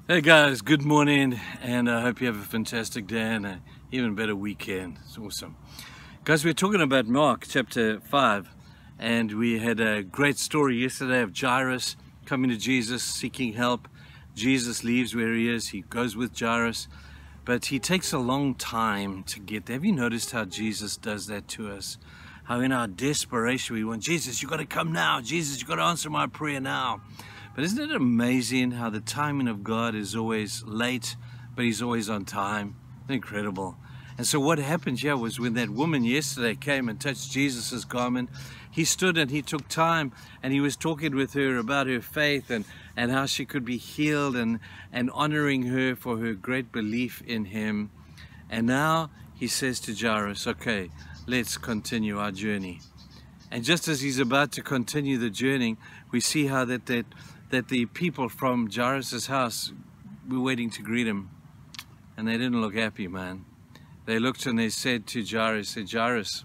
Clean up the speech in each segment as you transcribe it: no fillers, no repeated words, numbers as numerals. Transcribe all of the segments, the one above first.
Hey guys, good morning, and I hope you have a fantastic day and an even better weekend. It's awesome. Guys, we're talking about Mark chapter 5, and we had a great story yesterday of Jairus coming to Jesus, seeking help. Jesus leaves where he is, he goes with Jairus, but he takes a long time to get there. Have you noticed how Jesus does that to us? How in our desperation we want, Jesus, you got to come now. Jesus, you got to answer my prayer now. But isn't it amazing how the timing of God is always late, but he's always on time? Incredible. And so what happened here was when that woman yesterday came and touched Jesus's garment, he stood and he took time and he was talking with her about her faith and how she could be healed and honoring her for her great belief in him. And now he says to Jairus, okay, let's continue our journey. And just as he's about to continue the journey, we see how that the people from Jairus' house were waiting to greet him. And they didn't look happy, man. They looked and they said to Jairus, Jairus,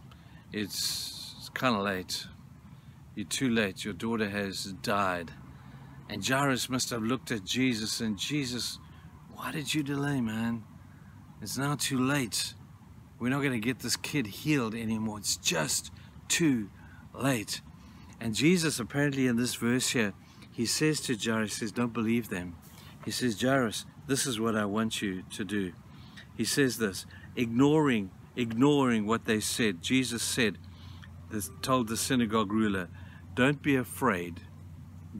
it's kind of late. You're too late. Your daughter has died. And Jairus must have looked at Jesus and, Jesus, why did you delay, man? It's now too late. We're not going to get this kid healed anymore. It's just too late. And Jesus, apparently in this verse here, he says to Jairus, he says, don't believe them. He says, Jairus, this is what I want you to do. He says this, ignoring what they said. Jesus said, told the synagogue ruler, don't be afraid,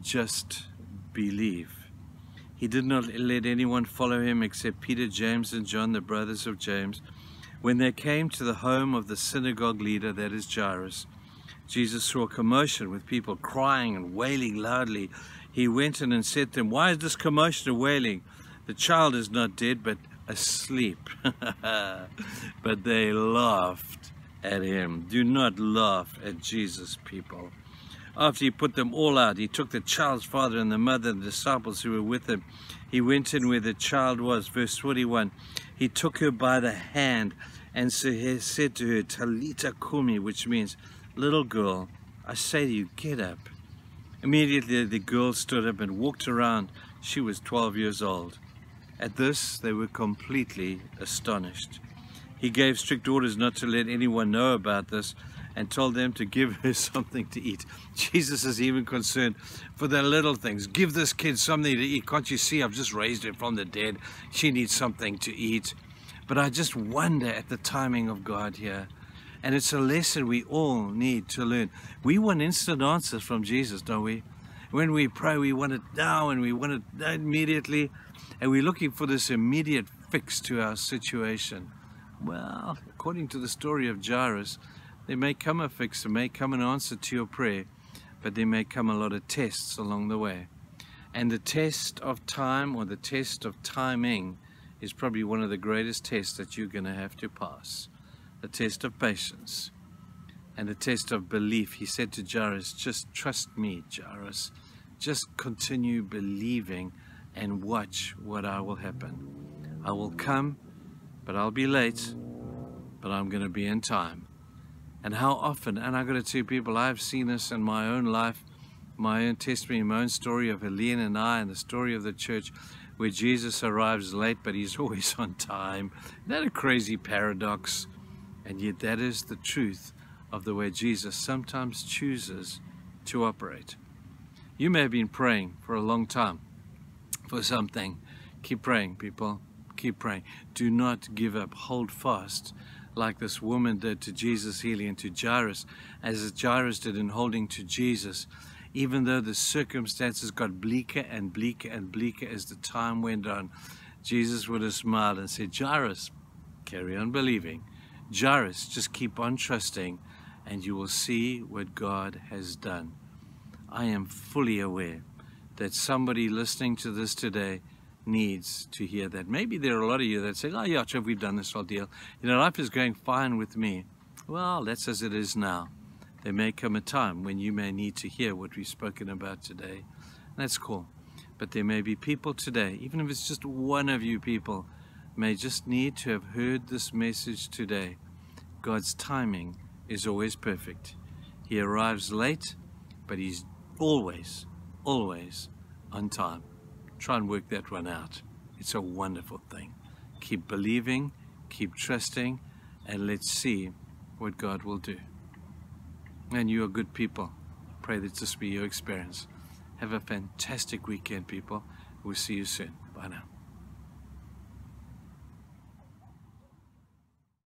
just believe. He did not let anyone follow him except Peter, James, and John, the brothers of James. When they came to the home of the synagogue leader, that is Jairus, Jesus saw a commotion with people crying and wailing loudly. He went in and said to them, why is this commotion and wailing? The child is not dead, but asleep. But they laughed at him. Do not laugh at Jesus, people. After he put them all out, he took the child's father and the mother and the disciples who were with him. He went in where the child was. Verse 41, he took her by the hand and said to her, Talita Kumi, which means, little girl, I say to you, get up. Immediately the girl stood up and walked around. She was 12 years old. At this, they were completely astonished. He gave strict orders not to let anyone know about this and told them to give her something to eat. Jesus is even concerned for the little things. Give this kid something to eat. Can't you see I've just raised her from the dead? She needs something to eat. But I just wonder at the timing of God here. And it's a lesson we all need to learn. We want instant answers from Jesus, don't we? When we pray, we want it now and we want it immediately. And we're looking for this immediate fix to our situation. Well, according to the story of Jairus, there may come a fix, there may come an answer to your prayer, but there may come a lot of tests along the way. And the test of time, or the test of timing, is probably one of the greatest tests that you're going to have to pass. The test of patience and the test of belief. He said to Jairus, just trust me, Jairus. Just continue believing and watch what will happen. I will come, but I'll be late, but I'm going to be in time. And how often, and I've got to tell people, I've seen this in my own life, my own testimony, my own story of Helene and I, and the story of the church, where Jesus arrives late, but he's always on time. Isn't that a crazy paradox? And yet that is the truth of the way Jesus sometimes chooses to operate. You may have been praying for a long time for something. Keep praying, people. Keep praying. Do not give up. Hold fast like this woman did to Jesus' healing and to Jairus, as Jairus did in holding to Jesus. Even though the circumstances got bleaker and bleaker and bleaker as the time went on, Jesus would have smiled and said, Jairus, carry on believing. Jairus, just keep on trusting and you will see what God has done. I am fully aware that somebody listening to this today needs to hear that. Maybe there are a lot of you that say, oh yeah, Trev, we've done this whole deal. You know, life is going fine with me. Well, that's as it is now. There may come a time when you may need to hear what we've spoken about today. That's cool. But there may be people today, even if it's just one of you people, may just need to have heard this message today. God's timing is always perfect. He arrives late, but he's always on time. Try and work that one out. It's a wonderful thing. Keep believing, keep trusting, and let's see what God will do. And you are good people. Pray that this be your experience. Have a fantastic weekend, people. We'll see you soon. Bye now.